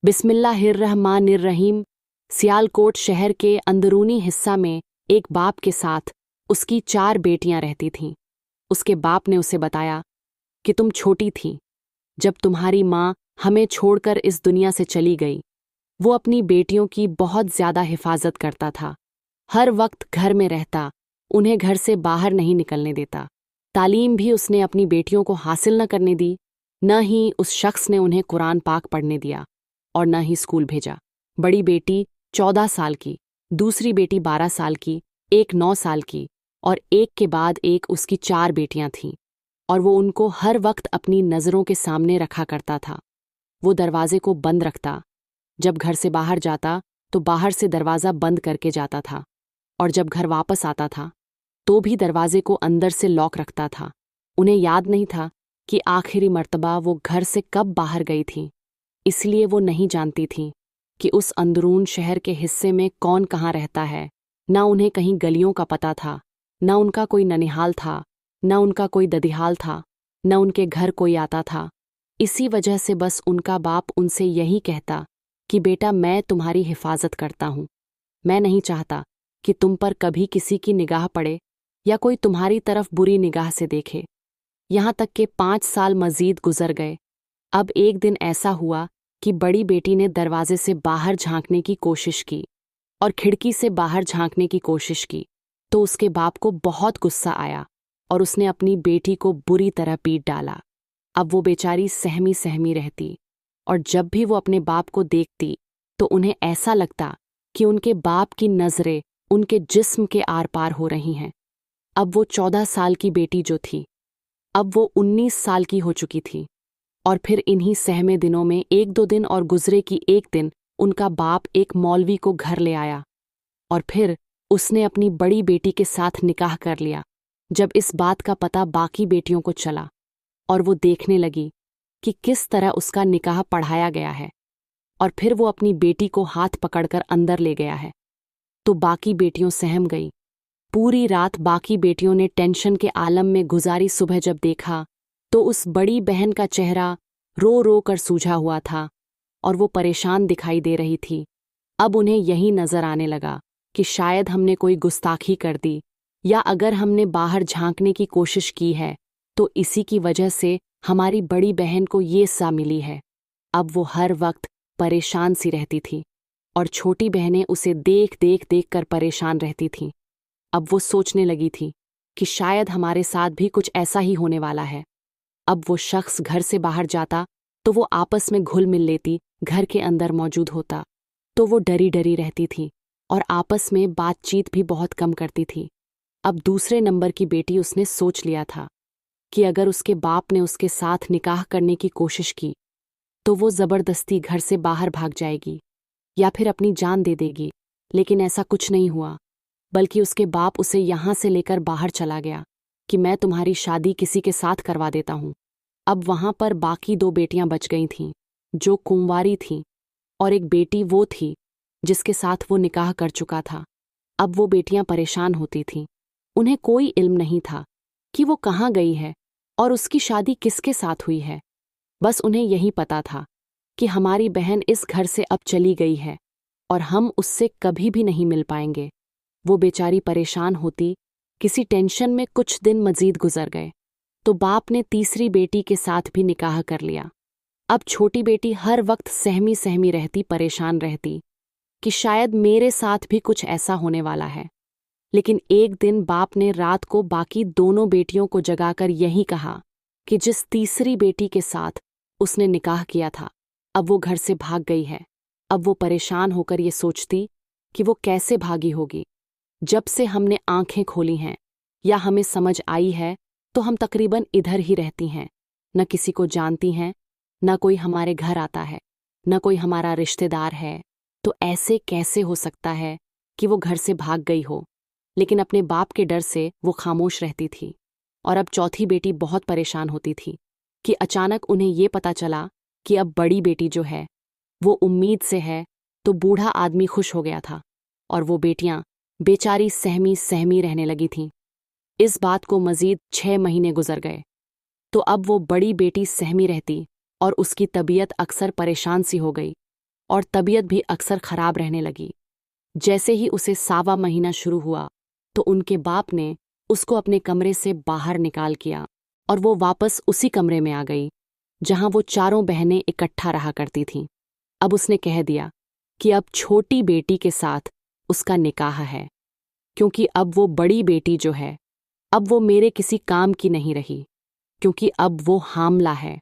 बिस्मिल्लाहिर्रहमानिर्रहीम। सियालकोट शहर के अंदरूनी हिस्सा में एक बाप के साथ उसकी 4 बेटियां रहती थीं। उसके बाप ने उसे बताया कि तुम छोटी थी जब तुम्हारी माँ हमें छोड़कर इस दुनिया से चली गई। वो अपनी बेटियों की बहुत ज्यादा हिफाजत करता था, हर वक्त घर में रहता, उन्हें घर से बाहर नहीं निकलने देता। तालीम भी उसने अपनी बेटियों को हासिल न करने दी, न ही उस शख्स ने उन्हें कुरान पाक पढ़ने दिया और न ही स्कूल भेजा। बड़ी बेटी 14 साल की, दूसरी बेटी 12 साल की, एक 9 साल की और एक के बाद एक उसकी 4 बेटियां थीं, और वो उनको हर वक्त अपनी नज़रों के सामने रखा करता था। वो दरवाजे को बंद रखता, जब घर से बाहर जाता तो बाहर से दरवाज़ा बंद करके जाता था, और जब घर वापस आता था तो भी दरवाजे को अंदर से लॉक रखता था। उन्हें याद नहीं था कि आखिरी मर्तबा वो घर से कब बाहर गई थी, इसलिए वो नहीं जानती थीं कि उस अंदरून शहर के हिस्से में कौन कहाँ रहता है। ना उन्हें कहीं गलियों का पता था, न उनका कोई ननिहाल था, न उनका कोई ददिहाल था, न उनके घर कोई आता था। इसी वजह से बस उनका बाप उनसे यही कहता कि बेटा, मैं तुम्हारी हिफाजत करता हूँ, मैं नहीं चाहता कि तुम पर कभी किसी की निगाह पड़े या कोई तुम्हारी तरफ बुरी निगाह से देखे। यहाँ तक के 5 साल मजीद गुजर गए। अब एक दिन ऐसा हुआ कि बड़ी बेटी ने दरवाजे से बाहर झांकने की कोशिश की और खिड़की से बाहर झांकने की कोशिश की, तो उसके बाप को बहुत गुस्सा आया और उसने अपनी बेटी को बुरी तरह पीट डाला। अब वो बेचारी सहमी सहमी रहती, और जब भी वो अपने बाप को देखती तो उन्हें ऐसा लगता कि उनके बाप की नज़रें उनके जिस्म के आर पार हो रही हैं। अब वो 14 साल की बेटी जो थी, अब वो 19 साल की हो चुकी थी। और फिर इन्हीं सहमे दिनों में 1-2 दिन और गुजरे कि एक दिन उनका बाप एक मौलवी को घर ले आया, और फिर उसने अपनी बड़ी बेटी के साथ निकाह कर लिया। जब इस बात का पता बाकी बेटियों को चला और वो देखने लगी कि किस तरह उसका निकाह पढ़ाया गया है, और फिर वो अपनी बेटी को हाथ पकड़कर अंदर ले गया है, तो बाकी बेटियों सहम गई। पूरी रात बाकी बेटियों ने टेंशन के आलम में गुजारी। सुबह जब देखा तो उस बड़ी बहन का चेहरा रो रो कर सूझा हुआ था और वो परेशान दिखाई दे रही थी। अब उन्हें यही नजर आने लगा कि शायद हमने कोई गुस्ताखी कर दी, या अगर हमने बाहर झांकने की कोशिश की है तो इसी की वजह से हमारी बड़ी बहन को ये सा मिली है। अब वो हर वक्त परेशान सी रहती थी और छोटी बहनें उसे देख देख देख कर परेशान रहती थीं। अब वो सोचने लगी थी कि शायद हमारे साथ भी कुछ ऐसा ही होने वाला है। अब वो शख्स घर से बाहर जाता तो वो आपस में घुल मिल लेती, घर के अंदर मौजूद होता तो वो डरी डरी रहती थी और आपस में बातचीत भी बहुत कम करती थी। अब दूसरे नंबर की बेटी उसने सोच लिया था कि अगर उसके बाप ने उसके साथ निकाह करने की कोशिश की तो वो ज़बरदस्ती घर से बाहर भाग जाएगी या फिर अपनी जान दे देगी। लेकिन ऐसा कुछ नहीं हुआ, बल्कि उसके बाप उसे यहाँ से लेकर बाहर चला गया कि मैं तुम्हारी शादी किसी के साथ करवा देता हूँ। अब वहाँ पर बाकी 2 बेटियां बच गई थीं जो कुंवारी थीं, और एक बेटी वो थी जिसके साथ वो निकाह कर चुका था। अब वो बेटियां परेशान होती थीं, उन्हें कोई इल्म नहीं था कि वो कहाँ गई है और उसकी शादी किसके साथ हुई है। बस उन्हें यही पता था कि हमारी बहन इस घर से अब चली गई है और हम उससे कभी भी नहीं मिल पाएंगे। वो बेचारी परेशान होती। किसी टेंशन में कुछ दिन मजीद गुजर गए तो बाप ने तीसरी बेटी के साथ भी निकाह कर लिया। अब छोटी बेटी हर वक्त सहमी सहमी रहती, परेशान रहती कि शायद मेरे साथ भी कुछ ऐसा होने वाला है। लेकिन एक दिन बाप ने रात को बाकी दोनों बेटियों को जगाकर यही कहा कि जिस तीसरी बेटी के साथ उसने निकाह किया था अब वो घर से भाग गई है। अब वो परेशान होकर ये सोचती कि वो कैसे भागी होगी। जब से हमने आंखें खोली हैं या हमें समझ आई है तो हम तकरीबन इधर ही रहती हैं, न किसी को जानती हैं, न कोई हमारे घर आता है, न कोई हमारा रिश्तेदार है। तो ऐसे कैसे हो सकता है कि वो घर से भाग गई हो। लेकिन अपने बाप के डर से वो खामोश रहती थी। और अब चौथी बेटी बहुत परेशान होती थी कि अचानक उन्हें ये पता चला कि अब बड़ी बेटी जो है वो उम्मीद से है। तो बूढ़ा आदमी खुश हो गया था और वो बेटियां बेचारी सहमी सहमी रहने लगी थीं। इस बात को मजीद 6 महीने गुजर गए तो अब वो बड़ी बेटी सहमी रहती और उसकी तबीयत अक्सर परेशान सी हो गई। और तबीयत भी अक्सर खराब रहने लगी। जैसे ही उसे 1.25 महीना शुरू हुआ तो उनके बाप ने उसको अपने कमरे से बाहर निकाल किया और वो वापस उसी कमरे में आ गई जहां वो चारों बहनें इकट्ठा रहा करती थीं। अब उसने कह दिया कि अब छोटी बेटी के साथ उसका निकाह है, क्योंकि अब वो बड़ी बेटी जो है अब वो मेरे किसी काम की नहीं रही, क्योंकि अब वो हामला है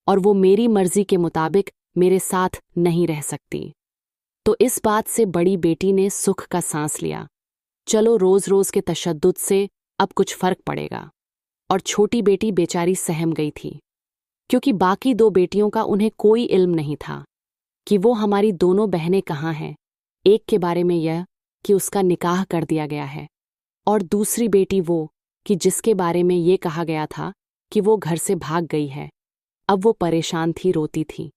और वो मेरी मर्जी के मुताबिक मेरे साथ नहीं रह सकती। तो इस बात से बड़ी बेटी ने सुख का सांस लिया, चलो रोज रोज के तशद्दुद से अब कुछ फर्क पड़ेगा। और छोटी बेटी बेचारी सहम गई थी, क्योंकि बाकी 2 बेटियों का उन्हें कोई इल्म नहीं था कि वो हमारी दोनों बहनें कहाँ हैं। एक के बारे में यह कि उसका निकाह कर दिया गया है, और दूसरी बेटी वो कि जिसके बारे में ये कहा गया था कि वो घर से भाग गई है। अब वो परेशान थी, रोती थी।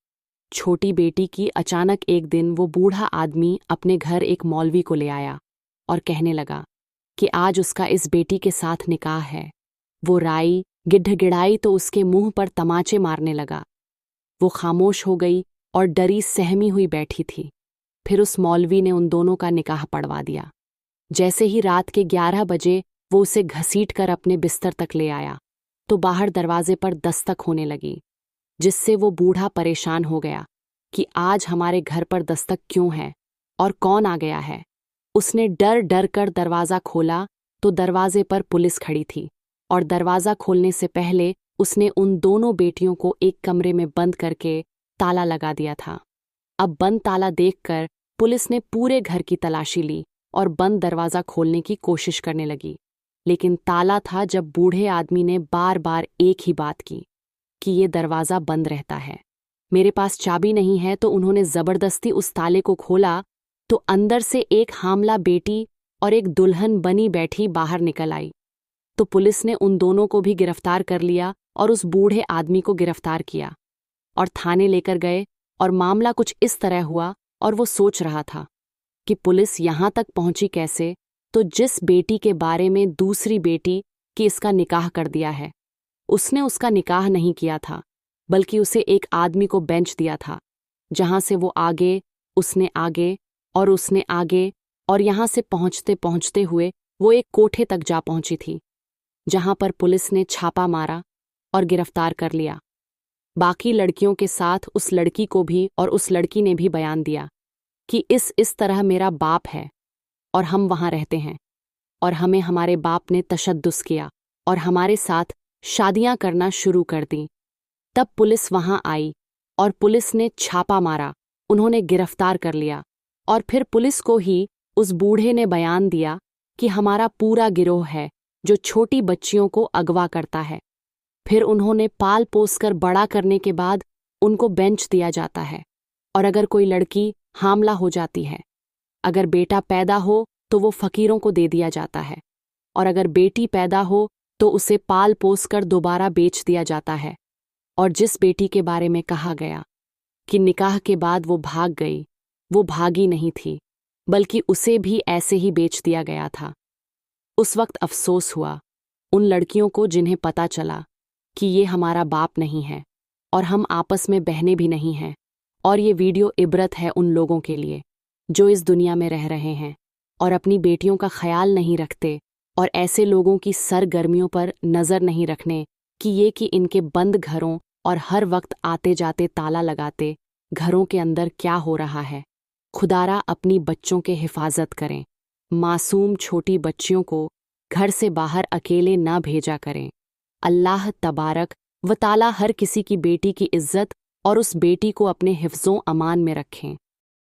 छोटी बेटी की अचानक एक दिन वो बूढ़ा आदमी अपने घर एक मौलवी को ले आया और कहने लगा कि आज उसका इस बेटी के साथ निकाह है। वो राई गिड़गिड़ाई तो उसके मुंह पर तमाचे मारने लगा। वो खामोश हो गई और डरी सहमी हुई बैठी थी। फिर उस मौलवी ने उन दोनों का निकाह पढ़वा दिया। जैसे ही रात के 11 बजे वो उसे घसीट कर अपने बिस्तर तक ले आया तो बाहर दरवाजे पर दस्तक होने लगी, जिससे वो बूढ़ा परेशान हो गया कि आज हमारे घर पर दस्तक क्यों है और कौन आ गया है। उसने डर डर कर दरवाज़ा खोला तो दरवाजे पर पुलिस खड़ी थी, और दरवाज़ा खोलने से पहले उसने उन दोनों बेटियों को एक कमरे में बंद करके ताला लगा दिया था। अब बंद ताला देखकर पुलिस ने पूरे घर की तलाशी ली और बंद दरवाज़ा खोलने की कोशिश करने लगी, लेकिन ताला था जब बूढ़े आदमी ने बार बार एक ही बात की कि ये दरवाज़ा बंद रहता है। मेरे पास चाबी नहीं है, तो उन्होंने ज़बरदस्ती उस ताले को खोला तो अंदर से एक हामला बेटी और एक दुल्हन बनी बैठी बाहर निकल आई। तो पुलिस ने उन दोनों को भी गिरफ्तार कर लिया और उस बूढ़े आदमी को गिरफ्तार किया और थाने लेकर गए। और मामला कुछ इस तरह हुआ, और वो सोच रहा था कि पुलिस यहाँ तक पहुंची कैसे। तो जिस बेटी के बारे में दूसरी बेटी कि इसका निकाह कर दिया है, उसने उसका निकाह नहीं किया था, बल्कि उसे एक आदमी को बेंच दिया था, जहां से वो आगे, उसने आगे और उसने आगे, और यहां से पहुंचते पहुंचते हुए वो एक कोठे तक जा पहुंची थी, जहां पर पुलिस ने छापा मारा और गिरफ्तार कर लिया। बाकी लड़कियों के साथ उस लड़की को भी, और उस लड़की ने भी बयान दिया कि इस तरह मेरा बाप है और हम वहां रहते हैं, और हमें हमारे बाप ने तशद्दुस किया और हमारे साथ शादियां करना शुरू कर दी। तब पुलिस वहां आई और पुलिस ने छापा मारा, उन्होंने गिरफ्तार कर लिया, और फिर पुलिस को ही उस बूढ़े ने बयान दिया कि हमारा पूरा गिरोह है जो छोटी बच्चियों को अगवा करता है। फिर उन्होंने पाल पोस कर बड़ा करने के बाद उनको बेंच दिया जाता है, और अगर कोई लड़की हामला हो जाती है, अगर बेटा पैदा हो तो वो फकीरों को दे दिया जाता है, और अगर बेटी पैदा हो तो उसे पाल पोस कर दोबारा बेच दिया जाता है। और जिस बेटी के बारे में कहा गया कि निकाह के बाद वो भाग गई, वो भागी नहीं थी, बल्कि उसे भी ऐसे ही बेच दिया गया था। उस वक्त अफसोस हुआ उन लड़कियों को जिन्हें पता चला कि ये हमारा बाप नहीं है और हम आपस में बहनें भी नहीं हैं। और ये वीडियो इबरत है उन लोगों के लिए जो इस दुनिया में रह रहे हैं और अपनी बेटियों का ख्याल नहीं रखते, और ऐसे लोगों की सरगर्मियों पर नज़र नहीं रखने कि इनके बंद घरों और हर वक्त आते जाते ताला लगाते घरों के अंदर क्या हो रहा है। खुदारा अपनी बच्चों के हिफाजत करें। मासूम छोटी बच्चियों को घर से बाहर अकेले ना भेजा करें। अल्लाह तबारक व ताला हर किसी की बेटी की इज्जत और उस बेटी को अपने हिफ्ज़ों अमान में रखें।